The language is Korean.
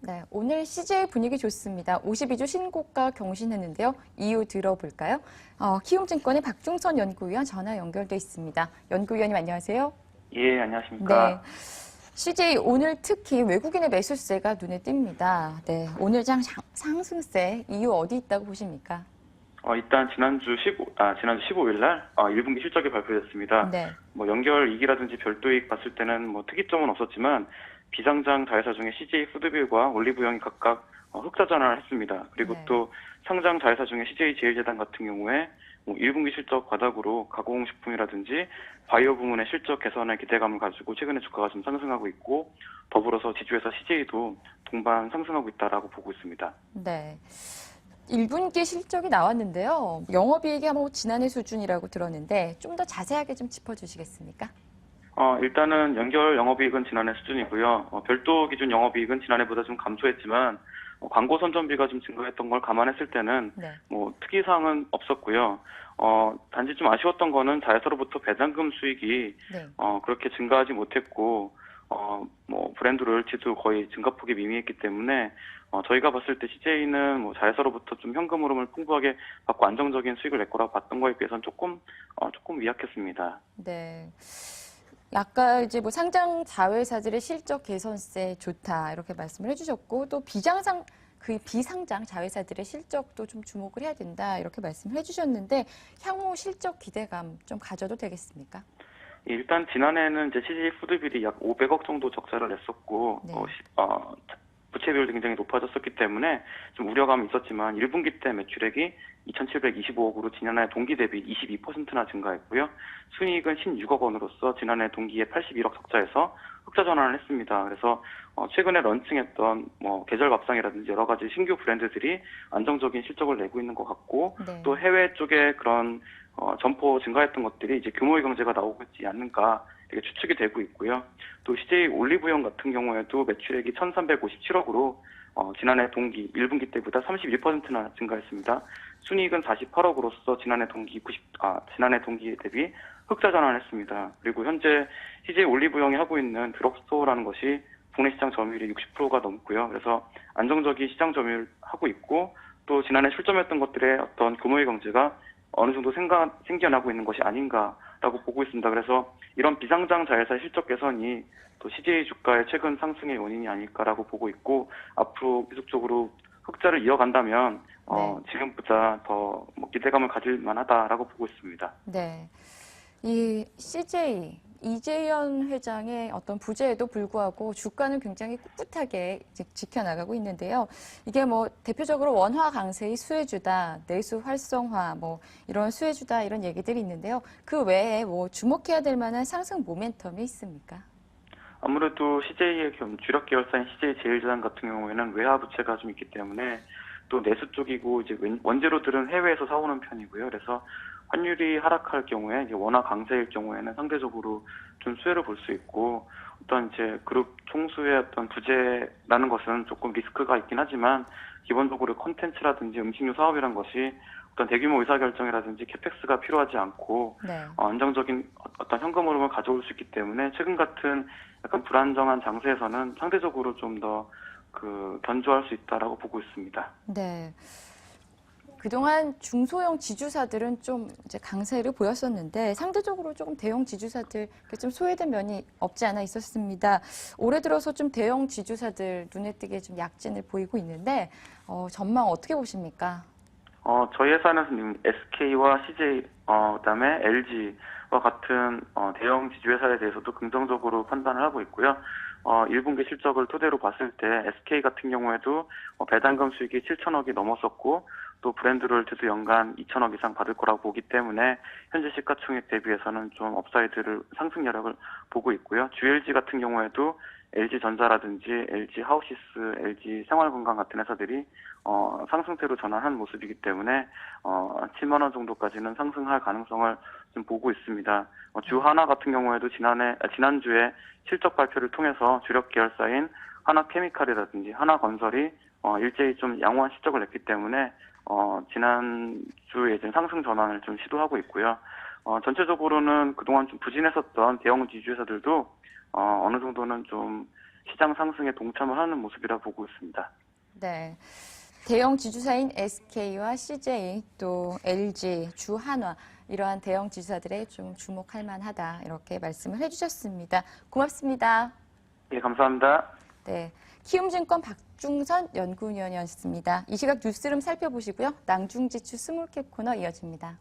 네, 오늘 CJ 분위기 좋습니다. 52주 신고가 경신했는데요. 이유 들어볼까요? 키움증권의 박중선 연구위원 전화 연결돼 있습니다. 연구위원님 안녕하세요. 예, 네, 안녕하십니까. CJ 오늘 특히 외국인의 매수세가 눈에 띕니다. 네, 오늘 장 상승세 이유 어디 있다고 보십니까? 일단 지난주 15일 날 1분기 실적이 발표됐습니다. 네, 연결 이익이라든지 별도이익 봤을 때는 특이점은 없었지만 비상장 자회사 중에 CJ 푸드빌과 올리브영이 각각 흑자 전환을 했습니다. 그리고 네. 또 상장 자회사 중에 CJ 제일제당 같은 경우에 1분기 실적 바닥으로 가공식품이라든지 바이오 부문의 실적 개선의 기대감을 가지고 최근에 주가가 좀 상승하고 있고, 더불어서 지주회사 CJ도 동반 상승하고 있다라고 보고 있습니다. 네. 1분기 실적이 나왔는데요. 영업이익이 지난해 수준이라고 들었는데 좀 더 자세하게 좀 짚어주시겠습니까? 일단은 연결 영업이익은 지난해 수준이고요. 별도 기준 영업이익은 지난해보다 좀 감소했지만, 광고 선전비가 좀 증가했던 걸 감안했을 때는 네. 특이사항은 없었고요. 단지 좀 아쉬웠던 거는 자회사로부터 배당금 수익이 네. 그렇게 증가하지 못했고, 브랜드 로열티도 거의 증가폭이 미미했기 때문에 저희가 봤을 때 CJ는 자회사로부터 좀 현금 흐름을 풍부하게 받고 안정적인 수익을 낼 거라고 봤던 거에 비해서는 조금 미약했습니다. 네. 아까 이제 상장 자회사들의 실적 개선세 좋다 이렇게 말씀을 해주셨고 또 비상장 자회사들의 실적도 좀 주목을 해야 된다 이렇게 말씀을 해주셨는데 향후 실적 기대감 좀 가져도 되겠습니까? 일단 지난해에는 이제 CJ 푸드빌이 약 500억 정도 적자를 냈었고, 네. 부채 비율도 굉장히 높아졌었기 때문에 좀 우려감이 있었지만 1분기 때 매출액이 2,725억으로 지난해 동기 대비 22%나 증가했고요. 순이익은 16억 원으로서 지난해 동기에 81억 적자에서 흑자 전환을 했습니다. 그래서 최근에 런칭했던 계절 밥상이라든지 여러 가지 신규 브랜드들이 안정적인 실적을 내고 있는 것 같고, 네. 또 해외 쪽에 그런 점포 증가했던 것들이 이제 규모의 경제가 나오고 있지 않는가 이렇게 추측이 되고 있고요. 또 CJ 올리브영 같은 경우에도 매출액이 1,357억으로 지난해 동기 1분기 때보다 31%나 증가했습니다. 순이익은 48억으로서 지난해 동기 대비 흑자 전환했습니다. 그리고 현재 CJ 올리브영이 하고 있는 드럭스토어라는 것이 국내 시장 점유율이 60%가 넘고요. 그래서 안정적인 시장 점유율 하고 있고, 또 지난해 출점했던 것들의 어떤 규모의 경제가 어느 정도 생겨나고 있는 것이 아닌가라고 보고 있습니다. 그래서 이런 비상장 자회사 실적 개선이 또 CJ 주가의 최근 상승의 원인이 아닐까라고 보고 있고, 앞으로 계속적으로 흑자를 이어간다면 네. 지금보다 더 기대감을 가질 만하다라고 보고 있습니다. 네. 이 CJ 이재현 회장의 어떤 부재에도 불구하고 주가는 굉장히 꿋꿋하게 지켜나가고 있는데요. 이게 대표적으로 원화 강세의 수혜주다, 내수 활성화, 이런 수혜주다 이런 얘기들이 있는데요. 그 외에 주목해야 될 만한 상승 모멘텀이 있습니까? 아무래도 CJ의 주력 계열사인 CJ 제일제당 같은 경우에는 외화 부채가 좀 있기 때문에, 또 내수 쪽이고 이제 원재료들은 해외에서 사오는 편이고요. 그래서 환율이 하락할 경우에 이제 원화 강세일 경우에는 상대적으로 좀 수혜를 볼 수 있고, 어떤 이제 그룹 총수의 어떤 부재라는 것은 조금 리스크가 있긴 하지만, 기본적으로 콘텐츠라든지 음식료 사업이란 것이 어떤 대규모 의사결정이라든지 캐펙스가 필요하지 않고 네. 안정적인 어떤 현금 흐름을 가져올 수 있기 때문에 최근 같은 약간 불안정한 장세에서는 상대적으로 좀 더 견조할 수 있다라고 보고 있습니다. 네. 그동안 중소형 지주사들은 좀 이제 강세를 보였었는데 상대적으로 조금 대형 지주사들 좀 소외된 면이 없지 않아 있었습니다. 올해 들어서 좀 대형 지주사들 눈에 띄게 좀 약진을 보이고 있는데 전망 어떻게 보십니까? 저희 회사는 지금 SK와 CJ, 그다음에 LG와 같은 대형 지주회사에 대해서도 긍정적으로 판단을 하고 있고요. 1분기 실적을 토대로 봤을 때 SK 같은 경우에도 배당금 수익이 7천억이 넘었었고, 또 브랜드 로열티도 연간 2천억 이상 받을 거라고 보기 때문에 현재 시가총액 대비해서는 좀 업사이드를 상승 여력을 보고 있고요. GLG 같은 경우에도 LG전자라든지 LG하우시스, LG생활건강 같은 회사들이 상승세로 전환한 모습이기 때문에 7만 원 정도까지는 상승할 가능성을 좀 보고 있습니다. 주 하나 같은 경우에도 지난주에 실적 발표를 통해서 주력 계열사인 하나케미칼이라든지 하나건설이 일제히 좀 양호한 실적을 냈기 때문에 지난주에 이제 상승 전환을 좀 시도하고 있고요. 전체적으로는 그동안 좀 부진했었던 대형 지주회사들도 어느 정도는 좀 시장 상승에 동참을 하는 모습이라 보고 있습니다. 네. 대형 지주사인 SK와 CJ, 또 LG, 주한화 이러한 대형 지주사들에 좀 주목할 만하다 이렇게 말씀을 해주셨습니다. 고맙습니다. 예, 감사합니다. 네, 키움증권 박중선 연구위원이었습니다. 이 시각 뉴스룸 살펴보시고요. 낭중지추 스몰캡 코너 이어집니다.